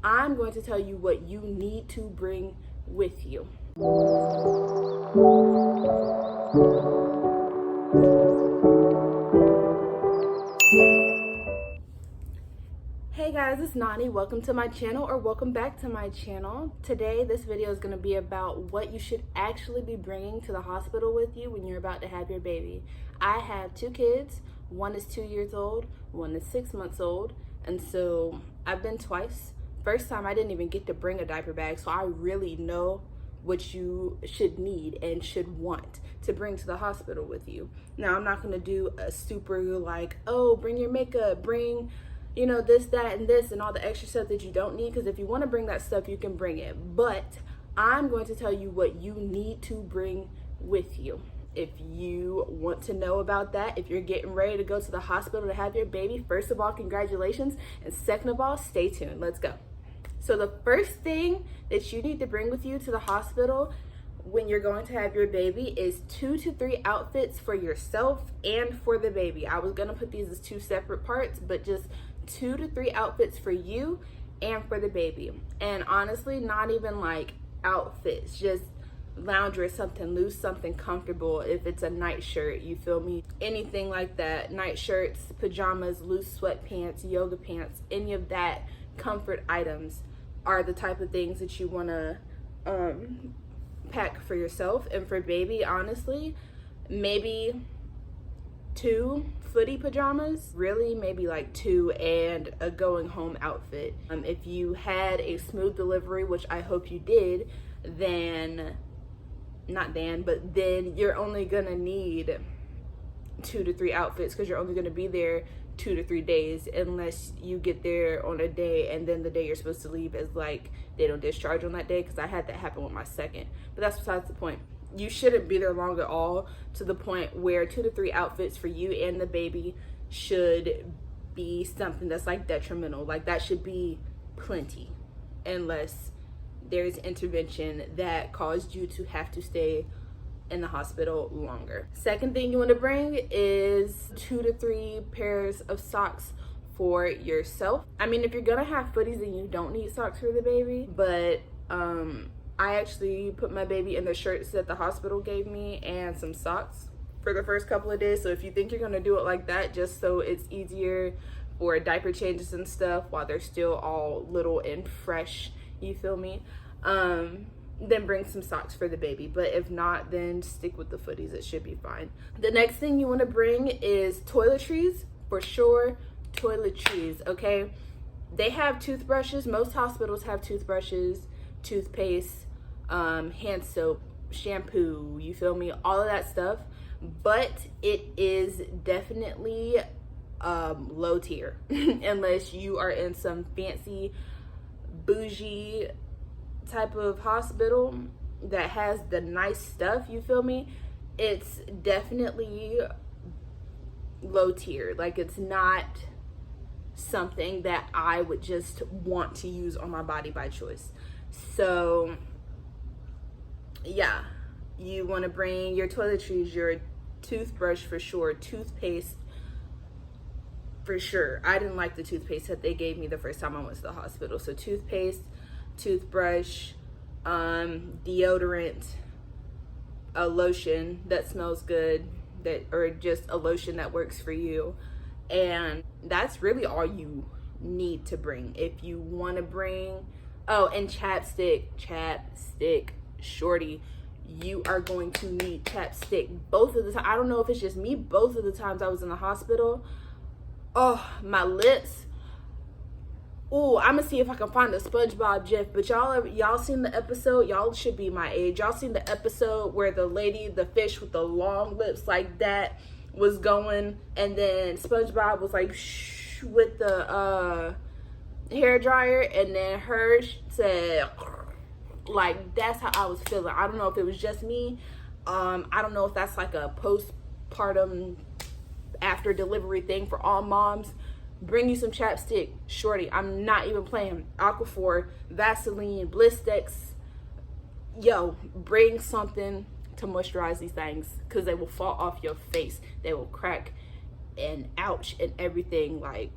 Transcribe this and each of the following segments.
I'm going to tell you what you need to bring with you. Hey guys, it's Nani. Welcome to my channel, or welcome back to my channel. Today, this video is going to be about what you should actually be bringing to the hospital with you when you're about to have your baby. I have 2 kids. One is 2 years old, one is 6 months old, and so I've been twice. First time I didn't even get to bring a diaper bag, so I really know what you should need and should want to bring to the hospital with you. Now, I'm not going to do a super like, oh, bring your makeup, bring this, that, and this, and all the extra stuff that you don't need, because if you want to bring that stuff, you can bring it. But I'm going to tell you what you need to bring with you. If you want to know about that, if you're getting ready to go to the hospital to have your baby, first of all, congratulations. And second of all, stay tuned. Let's go. So the first thing that you need to bring with you to the hospital when you're going to have your baby is 2 to 3 outfits for yourself and for the baby. I was going to put these as 2 separate parts, but just 2 to 3 outfits for you and for the baby. And honestly, not even like outfits, just loungewear, something loose, something comfortable. If it's a night shirt, you feel me? Anything like that. Night shirts, pajamas, loose sweatpants, yoga pants, any of that comfort items are the type of things that you want to pack for yourself. And for baby, honestly, maybe 2 footy pajamas, really maybe like 2, and a going home outfit. If you had a smooth delivery, which I hope you did, then you're only gonna need 2 to 3 outfits, because you're only gonna be there 2 to 3 days, unless you get there on a day and then the day you're supposed to leave is like they don't discharge on that day, because I had that happen with my second. But that's besides the point. You shouldn't be there long at all, to the point where 2 to 3 outfits for you and the baby should be something that's like detrimental. Like that should be plenty, unless there's intervention that caused you to have to stay in the hospital longer. Second thing you want to bring is 2 to 3 pairs of socks for yourself. I mean, if you're gonna have footies, then you don't need socks for the baby, but I actually put my baby in the shirts that the hospital gave me and some socks for the first couple of days. So if you think you're gonna do it like that, just so it's easier for diaper changes and stuff while they're still all little and fresh, you feel me? Then bring some socks for the baby. But if not, then stick with the footies. It should be fine. The next thing you want to bring is toiletries, for sure. Toiletries, okay? They have toothbrushes. Most hospitals have toothbrushes, toothpaste, hand soap, shampoo, you feel me? All of that stuff. But it is definitely low tier unless you are in some fancy bougie type of hospital that has the nice stuff, you feel me? It's definitely low tier. Like, it's not something that I would just want to use on my body by choice. So yeah, you want to bring your toiletries, your toothbrush for sure, toothpaste for sure. I didn't like the toothpaste that they gave me the first time I went to the hospital. So toothpaste, toothbrush, deodorant, a lotion that smells good, or just a lotion that works for you. And that's really all you need to bring. If you want to bring, oh, and chapstick, shorty, you are going to need chapstick both of the time. I don't know if it's just me, both of the times I was in the hospital, oh, my lips. Oh, I'm gonna see if I can find a SpongeBob gif. But y'all seen the episode? Y'all should be my age. Y'all seen the episode where the lady, the fish with the long lips like that, was going, and then SpongeBob was like shh with the hair dryer, and then her said, like, that's how I was feeling. I don't know if it was just me. I don't know if that's like a postpartum after delivery thing for all moms. Bring you some chapstick, shorty. I'm not even playing. Aquaphor, Vaseline, Blistex. Yo, bring something to moisturize these things, because they will fall off your face. They will crack and ouch and everything. Like,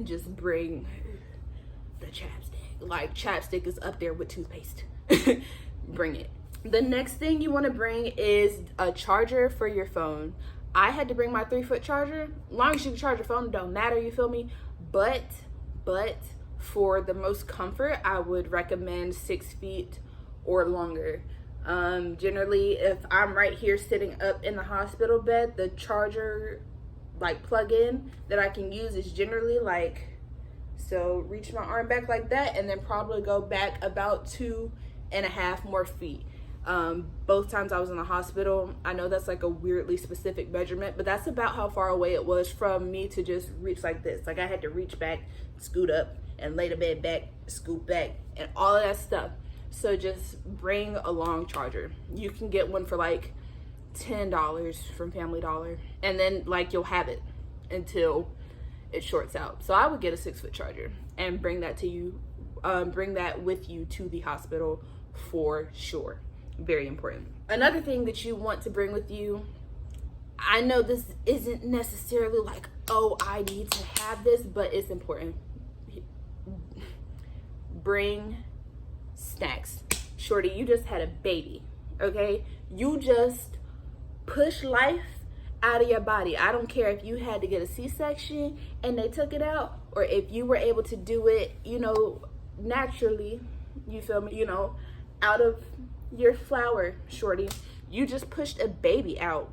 just bring the chapstick. Like, chapstick is up there with toothpaste. Bring it. The next thing you want to bring is a charger for your phone. I had to bring my 3-foot charger. As long as you can charge your phone, it don't matter, you feel me? But for the most comfort, I would recommend 6 feet or longer. Generally, if I'm right here sitting up in the hospital bed, the charger like plug-in that I can use is generally like, so reach my arm back like that, and then probably go back about 2.5 more feet. Both times I was in the hospital, I know that's like a weirdly specific measurement, but that's about how far away it was from me to just reach like this. Like, I had to reach back, scoot up, and lay the bed back, scoot back, and all of that stuff. So just bring a long charger. You can get one for like $10 from Family Dollar, and then like you'll have it until it shorts out. So I would get a 6-foot charger and bring that to you, bring that with you to the hospital for sure. Very important. Another thing that you want to bring with you, I know this isn't necessarily like, oh, I need to have this, but it's important. Bring snacks. Shorty, you just had a baby, okay? You just push life out of your body. I don't care if you had to get a C-section and they took it out, or if you were able to do it, you know, naturally, you feel me, you know, out of your flower, shorty. You just pushed a baby out.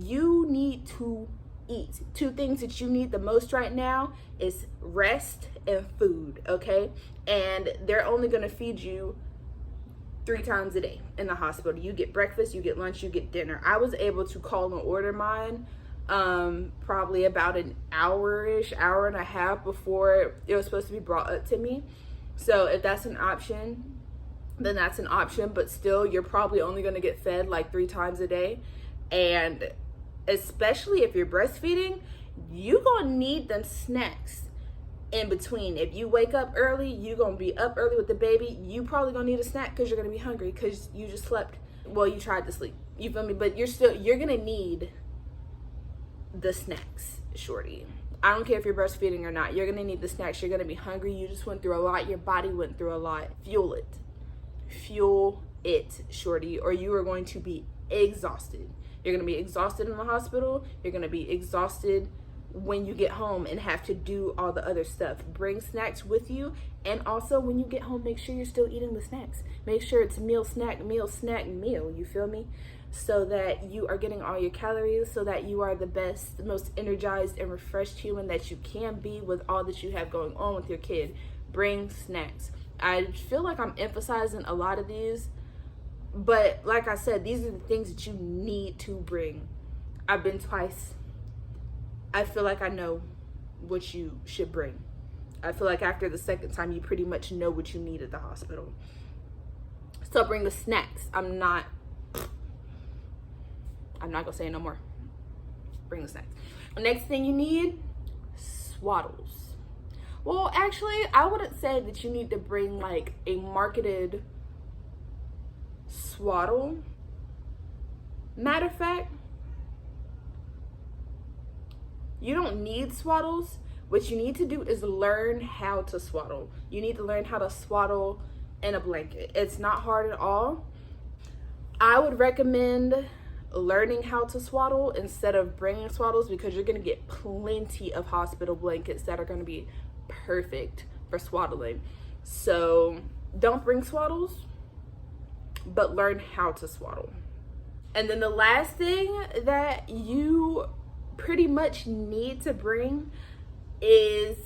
You need to eat. 2 things that you need the most right now is rest and food, okay? And they're only gonna feed you 3 times a day in the hospital. You get breakfast, you get lunch, you get dinner. I was able to call and order mine probably about an hour-ish, hour and a half before it was supposed to be brought up to me. So if that's an option, then that's an option, but still, you're probably only gonna get fed like 3 times a day. And especially if you're breastfeeding, you gonna need them snacks in between. If you wake up early, you gonna be up early with the baby, you probably gonna need a snack because you're gonna be hungry because you just slept. Well, you tried to sleep, you feel me? But you're gonna need the snacks, shorty. I don't care if you're breastfeeding or not, you're gonna need the snacks. You're gonna be hungry. You just went through a lot. Your body went through a lot. Fuel it, shorty, or you are going to be exhausted. You're going to be exhausted in the hospital. You're going to be exhausted when you get home and have to do all the other stuff. Bring snacks with you, and also when you get home, make sure you're still eating the snacks. Make sure it's meal, snack, meal, snack, meal, you feel me? So that you are getting all your calories, so that you are the best, most energized and refreshed human that you can be with all that you have going on with your kid. Bring snacks. I feel like I'm emphasizing a lot of these, but like I said, these are the things that you need to bring. I've been twice. I feel like I know what you should bring. I feel like after the second time, you pretty much know what you need at the hospital. So bring the snacks. I'm not gonna say no more. Bring the snacks. Next thing you need, swaddles. Well, actually, I wouldn't say that you need to bring like a marketed swaddle. Matter of fact, you don't need swaddles. What you need to do is learn how to swaddle. You need to learn how to swaddle in a blanket. It's not hard at all. I would recommend learning how to swaddle instead of bringing swaddles, because you're going to get plenty of hospital blankets that are going to be perfect for swaddling. So don't bring swaddles, but learn how to swaddle. And then the last thing that you pretty much need to bring is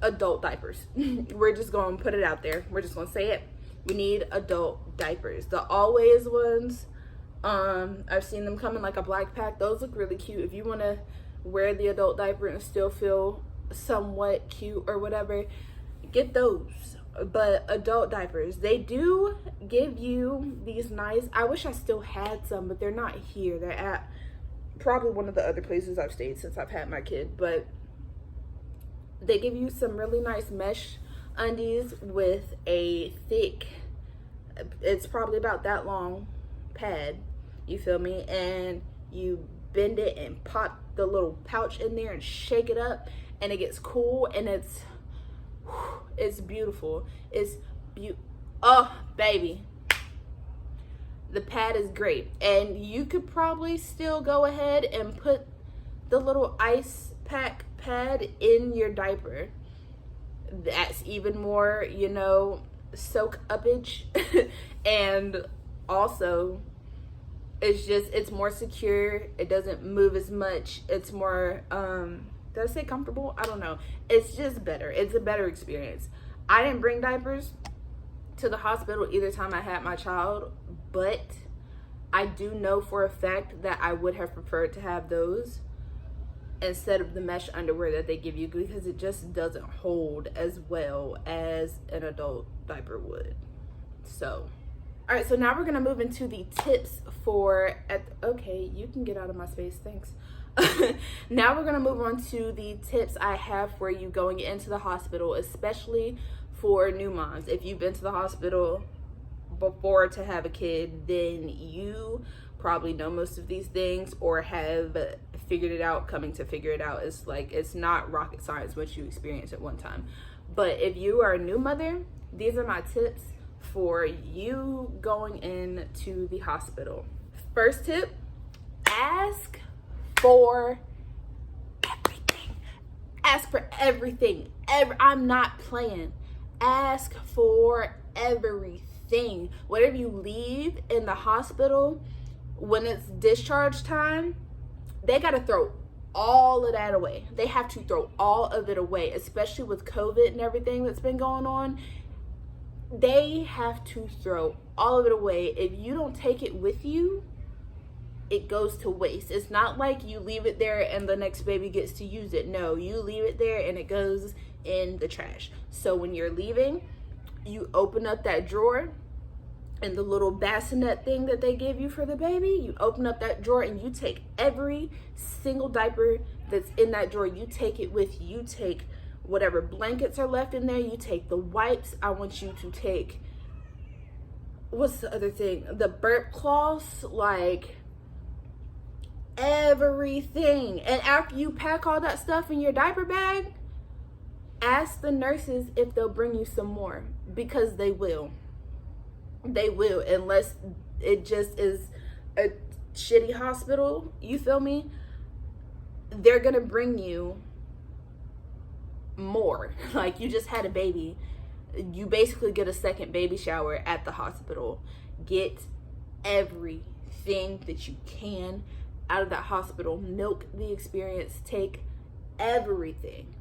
adult diapers. We're just going to put it out there. We're just going to say it. We need adult diapers. The Always ones, I've seen them come in like a black pack. Those look really cute. If you want to wear the adult diaper and still feel somewhat cute or whatever, get those. But adult diapers, they do give you these nice, I wish I still had some, but they're not here. They're at probably one of the other places I've stayed since I've had my kid, but they give you some really nice mesh undies with a thick, it's probably about that long pad, you feel me? And you bend it and pop the little pouch in there and shake it up, and it gets cool, and It's beautiful. Oh, baby. The pad is great. And you could probably still go ahead and put the little ice pack pad in your diaper. That's even more, you know, soak uppage. And also, it's more secure. It doesn't move as much. It's more, did I say comfortable? I don't know. It's just better. It's a better experience. I didn't bring diapers to the hospital either time I had my child, but I do know for a fact that I would have preferred to have those instead of the mesh underwear that they give you, because it just doesn't hold as well as an adult diaper would. So, all right, so now we're gonna move into the tips for, okay, you can get out of my space, thanks. Now we're gonna move on to the tips I have for you going into the hospital, especially for new moms. If you've been to the hospital before to have a kid, then you probably know most of these things or have figured it out, coming to figure it out. It's like, it's not rocket science once you experience it one time. But if you are a new mother, these are my tips for you going into the hospital. First tip, ask for everything. Ask for everything. I'm not playing. Ask for everything. Whatever you leave in the hospital, when it's discharge time, they got to throw all of that away. They have to throw all of it away, especially with COVID and everything that's been going on. They have to throw all of it away. If you don't take it with you, it goes to waste. It's not like you leave it there and the next baby gets to use it. No, you leave it there and it goes in the trash. So when you're leaving, you open up that drawer and the little bassinet thing that they give you for the baby, you open up that drawer and you take every single diaper that's in that drawer. You take it with you. You take whatever blankets are left in there. You take the wipes. I want you to take, what's the other thing? The burp cloths, like everything. And after you pack all that stuff in your diaper bag, ask the nurses if they'll bring you some more, because they will. They will, unless it just is a shitty hospital, you feel me? They're gonna bring you more. Like, you just had a baby, you basically get a second baby shower at the hospital. Get everything that you can out of that hospital. Milk the experience. Take everything.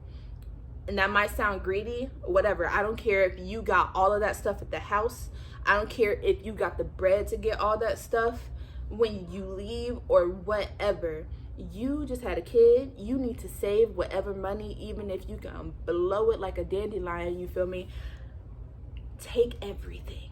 And that might sound greedy, whatever. I don't care if you got all of that stuff at the house. I don't care if you got the bread to get all that stuff when you leave or whatever. You just had a kid. You need to save whatever money, even if you can blow it like a dandelion, you feel me? Take everything.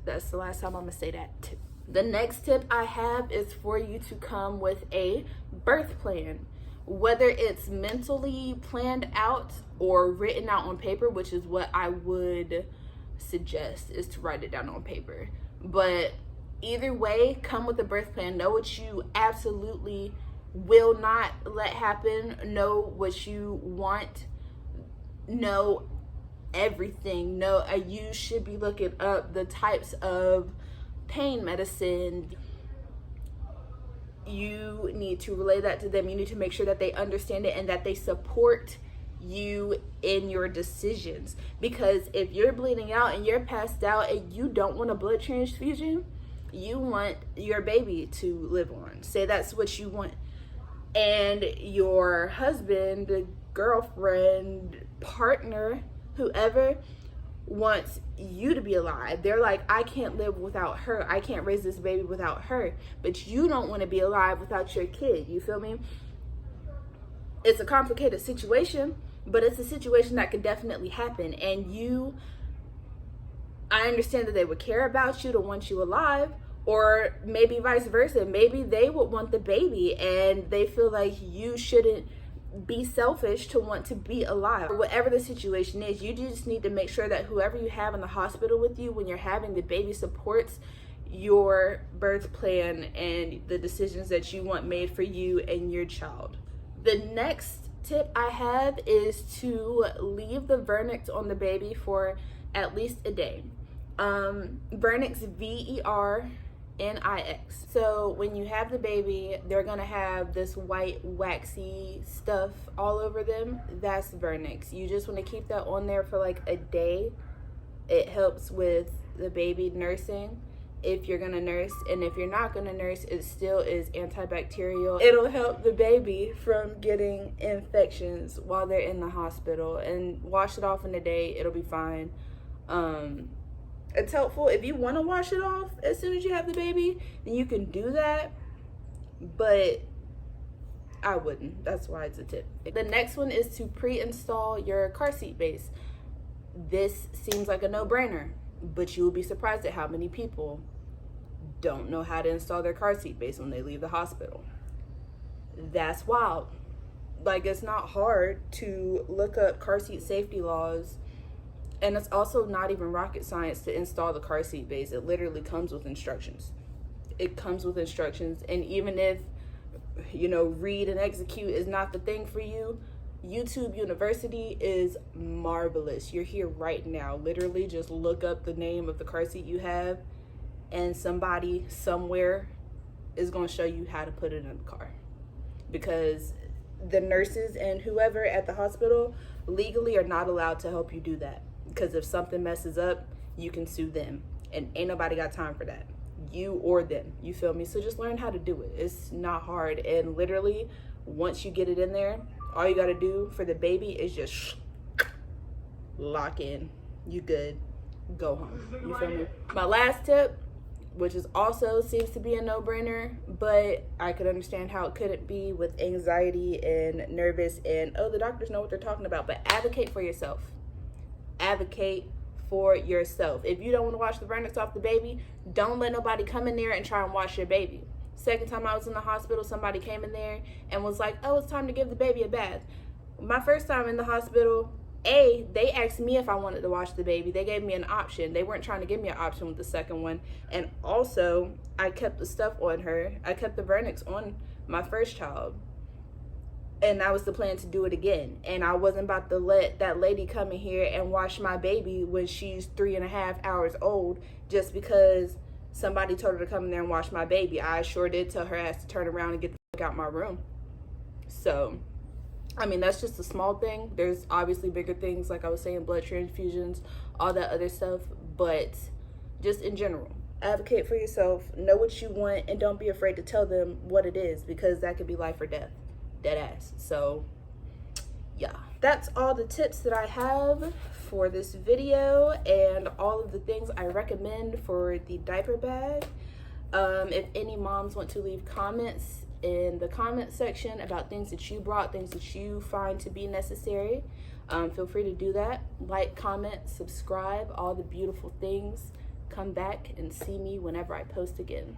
That's the last time I'm gonna say that too. The next tip I have is for you to come with a birth plan. Whether it's mentally planned out or written out on paper, which is what I would suggest, is to write it down on paper. But either way, come with a birth plan. Know what you absolutely will not let happen. Know what you want. Know everything. Know you should be looking up the types of pain medicine. You need to relay that to them. You need to make sure that they understand it and that they support you in your decisions. Because if you're bleeding out and you're passed out and you don't want a blood transfusion, you want your baby to live on. Say that's what you want. And your husband, girlfriend, partner, whoever wants you to be alive. They're like, I can't live without her. I can't raise this baby without her. But you don't want to be alive without your kid. You feel me? It's a complicated situation, but it's a situation that could definitely happen. And I understand that they would care about you to want you alive, or maybe vice versa. Maybe they would want the baby and they feel like you shouldn't be selfish to want to be alive. Whatever the situation is, you just need to make sure that whoever you have in the hospital with you when you're having the baby supports your birth plan and the decisions that you want made for you and your child. The next tip I have is to leave the vernix on the baby for at least a day. Vernix, VERNIX. So when you have the baby, they're gonna have this white waxy stuff all over them. That's vernix. You just want to keep that on there for like a day. It helps with the baby nursing if you're gonna nurse, and if you're not gonna nurse, it still is antibacterial. It'll help the baby from getting infections while they're in the hospital, and wash it off in a day. It'll be fine. It's helpful if you want to wash it off as soon as you have the baby, then you can do that, but I wouldn't. That's why it's a tip. The next one is to pre-install your car seat base. This seems like a no-brainer, but you will be surprised at how many people don't know how to install their car seat base when they leave the hospital. That's wild. Like, it's not hard to look up car seat safety laws, and it's also not even rocket science to install the car seat base. It literally comes with instructions. It comes with instructions, and even if, you know, read and execute is not the thing for you, YouTube University is marvelous. You're here right now. Literally just look up the name of the car seat you have, and somebody somewhere is going to show you how to put it in the car. Because the nurses and whoever at the hospital legally are not allowed to help you do that. Because if something messes up, you can sue them. And ain't nobody got time for that. You or them. You feel me? So just learn how to do it. It's not hard. And literally, once you get it in there, all you got to do for the baby is just lock in. You good. Go home. You feel me? My last tip, which is also seems to be a no-brainer, but I could understand how it couldn't be with anxiety and nervous and, oh, the doctors know what they're talking about, but advocate for yourself. Advocate for yourself. If you don't want to wash the vernix off the baby, don't let nobody come in there and try and wash your baby. Second time I was in the hospital, somebody came in there and was like, oh, it's time to give the baby a bath. My first time in the hospital, they asked me if I wanted to wash the baby. They gave me an option. They weren't trying to give me an option with the second one. And also, I kept the stuff on her. I kept the vernix on my first child. And that was the plan, to do it again. And I wasn't about to let that lady come in here and wash my baby when she's 3.5 hours old just because somebody told her to come in there and wash my baby. I sure did tell her ass to turn around and get the fuck out my room. So, I mean, that's just a small thing. There's obviously bigger things, like I was saying, blood transfusions, all that other stuff. But just in general, advocate for yourself, know what you want, and don't be afraid to tell them what it is, because that could be life or death. Dead ass. So yeah, that's all the tips that I have for this video and all of the things I recommend for the diaper bag. If any moms want to leave comments in the comment section about things that you brought, things that you find to be necessary, feel free to do that. Like, comment, subscribe, all the beautiful things. Come back and see me whenever I post again.